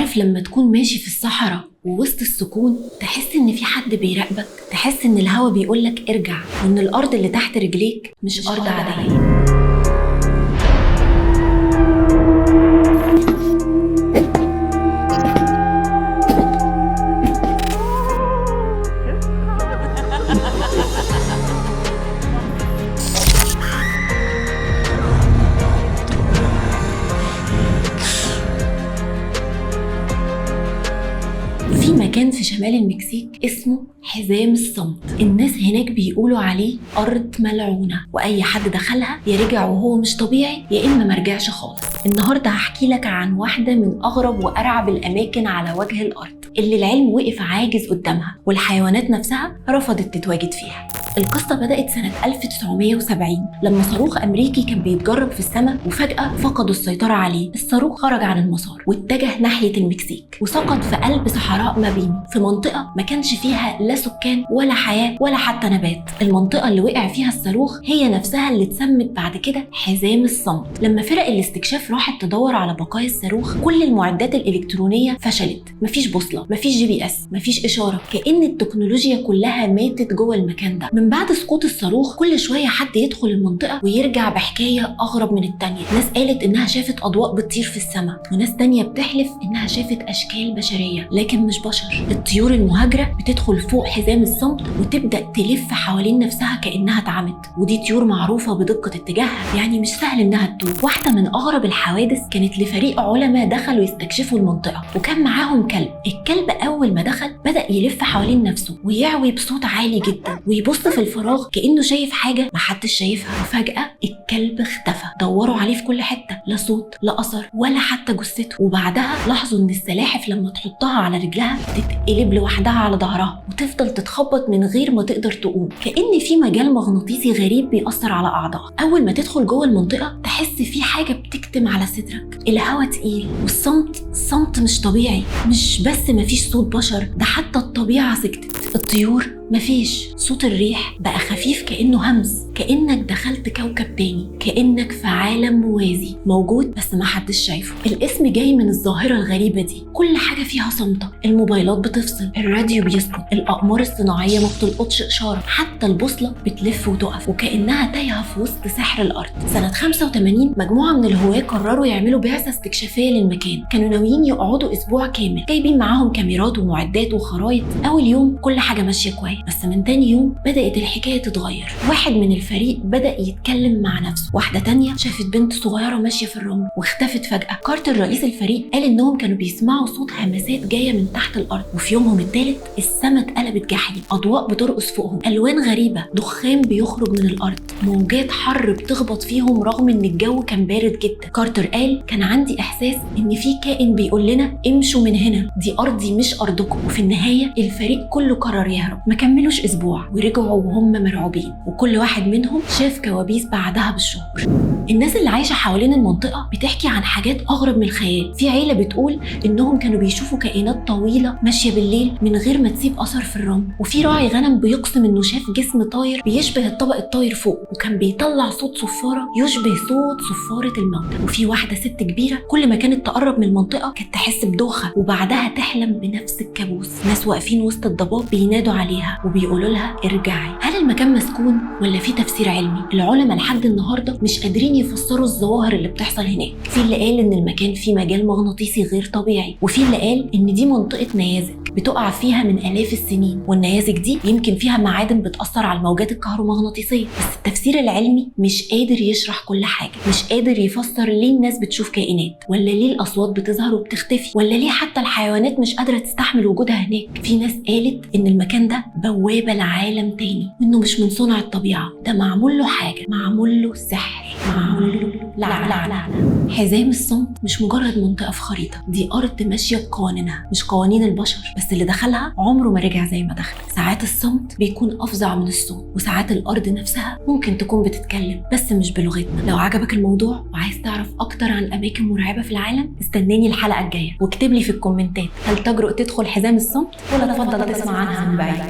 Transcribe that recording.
عارف لما تكون ماشي في الصحراء ووسط السكون تحس ان في حد بيراقبك، تحس ان الهوا بيقولك ارجع، وان الارض اللي تحت رجليك مش ارض عادية. في مكان في شمال المكسيك اسمه حزام الصمت. الناس هناك بيقولوا عليه أرض ملعونة، وأي حد دخلها يا رجع وهو مش طبيعي يا إما مرجعش خالص. النهاردة هحكي لك عن واحدة من أغرب وأرعب الأماكن على وجه الأرض اللي العلم وقف عاجز قدامها والحيوانات نفسها رفضت تتواجد فيها. القصة بدأت سنة 1970 لما صاروخ أمريكي كان بيتجرب في السماء وفجأة فقدوا السيطرة عليه. الصاروخ خرج عن المسار واتجه ناحية المكسيك وسقط في قلب صحراء مابينو، في منطقة ما كانش فيها لا سكان ولا حياة ولا حتى نبات. المنطقة اللي وقع فيها الصاروخ هي نفسها اللي اتسمت بعد كده حزام الصمت. لما فرق الاستكشاف راحت تدور على بقايا الصاروخ كل المعدات الإلكترونية فشلت، مفيش بوصلة، مفيش GPS، مفيش إشارة، كأن التكنولوجيا كلها ماتت جوه المكان ده. من بعد سقوط الصاروخ كل شوية حد يدخل المنطقة ويرجع بحكاية أغرب من التانية. ناس قالت إنها شافت أضواء بتطير في السماء، وناس تانية بتحلف إنها شافت أشكال بشرية لكن مش بشر. الطيور المهاجرة بتدخل فوق حزام الصمت وتبدأ تلف حوالين نفسها كأنها اتعمت، ودي طيور معروفة بدقة اتجاهها، يعني مش سهل إنها تتوه. واحدة من أغرب الحوادث كانت لفريق علماء دخلوا يستكشفوا المنطقة وكان معاهم كلب. الكلب أول ما دخل بدأ يلف حوالين نفسه ويعوي بصوت عالي جدا ويبص في الفراغ كأنه شايف حاجة محدش شايفها، وفجأة الكلب اختفى. دوروا عليه في كل حتة، لا صوت لا أثر ولا حتى جثته. وبعدها لاحظوا إن السلاحف لما تحطها على رجلها تتقلب لوحدها على ظهرها وتفضل تتخبط من غير ما تقدر تقوم، كأن في مجال مغناطيسي غريب بيأثر على أعضائها. أول ما تدخل جوه المنطقة تحس في حاجة بتكتم على صدرك، الهواء تقيل والصمت مش طبيعي. مش بس مفيش صوت بشر، ده حتى الطبيعة سكتت. الطيور مفيش، صوت الريح بقى خفيف كأنه همس، كأنك دخلت كوكب تاني، كأنك في عالم موازي موجود بس محدش شايفه. الاسم جاي من الظاهرة الغريبة دي، كل حاجة فيها صامتة، الموبايلات بتفصل، الراديو بيسكت، الأقمار الصناعية ما بتلقطش إشارة، حتى البوصلة بتلف وتقف وكأنها تايهة في وسط سحر الأرض. سنة 85 مجموعة من الهواة قرروا يعملوا بعثة استكشافية للمكان. كانوا ناويين يقعدوا أسبوع كامل، جايبين معاهم كاميرات ومعدات وخرايط. أول يوم كل حاجة ماشية كويس، بس من تاني يوم بدأت الحكاية تتغير. واحد من الفريق بدأ يتكلم مع نفسه، واحدة تانية شافت بنت صغيرة ماشية في الرمل واختفت فجأة. كارتر رئيس الفريق قال إنهم كانوا بيسمعوا صوت همسات جاية من تحت الأرض. وفي يومهم الثالث السما اتقلبت جحيم، أضواء بترقص فوقهم، ألوان غريبة، دخان بيخرج من الأرض، موجات حر بتخبط فيهم رغم إن الجو كان بارد جدا. كارتر قال كان عندي إحساس إن في كائن بيقول لنا امشوا من هنا، دي أرضي مش أرضكم. وفي النهاية الفريق كله قرر يهرب. ما كملوش أسبوع ورجعوا وهم مرعوبين، وكل واحد منهم شاف كوابيس بعدها بالشهور. الناس اللي عايشة حوالين المنطقة بتحكي عن حاجات أغرب من الخيال. في عيلة بتقول إنهم كانوا بيشوفوا كائنات طويلة ماشية بالليل من غير ما تسيب أثر في الرمل. وفي راعي غنم بيقسم إنه شاف جسم طاير بيشبه الطبق الطاير فوق، وكان بيطلع صوت صفارة يشبه صوت صفارة الموتى. وفي واحدة ست كبيرة كل ما كانت تقرب من المنطقة كانت تحس بدوخة وبعدها تحلم بنفس الكابوس. ناس واقفين وسط الضباب بينادوا عليها وبيقولوا لها ارجعي. هل المكان مسكون ولا في تفسير علمي؟ العلماء لحد النهارده مش قادرين يفسروا الظواهر اللي بتحصل هناك. في اللي قال ان المكان فيه مجال مغناطيسي غير طبيعي، وفي اللي قال ان دي منطقة نيازك بتقع فيها من آلاف السنين، والنيازك دي يمكن فيها معادن بتأثر على الموجات الكهرومغناطيسية. بس التفسير العلمي مش قادر يشرح كل حاجة، مش قادر يفسر ليه الناس بتشوف كائنات، ولا ليه الأصوات بتظهر وبتختفي، ولا ليه حتى الحيوانات مش قادرة تستحمل وجودها هناك. في ناس قالت ان المكان ده بوابة لعالم تاني، وانه مش من صنع الطبيعة، ده معمول له حاجة، معمول له سحر، معمول له لعنة. حزام الصمت مش مجرد منطقة في خريطة، دي أرض ماشية بقوانينها مش قوانين البشر، بس اللي دخلها عمره ما رجع زي ما دخل. ساعات الصمت بيكون أفظع من الصوت، وساعات الأرض نفسها ممكن تكون بتتكلم بس مش بلغتنا. لو عجبك الموضوع وعايز تعرف أكتر عن أماكن مرعبة في العالم استناني الحلقة الجاية واكتب لي في الكومنتات هل تجرؤ تدخل حزام الصمت ولا تفضل تسمع عنها من بعيد.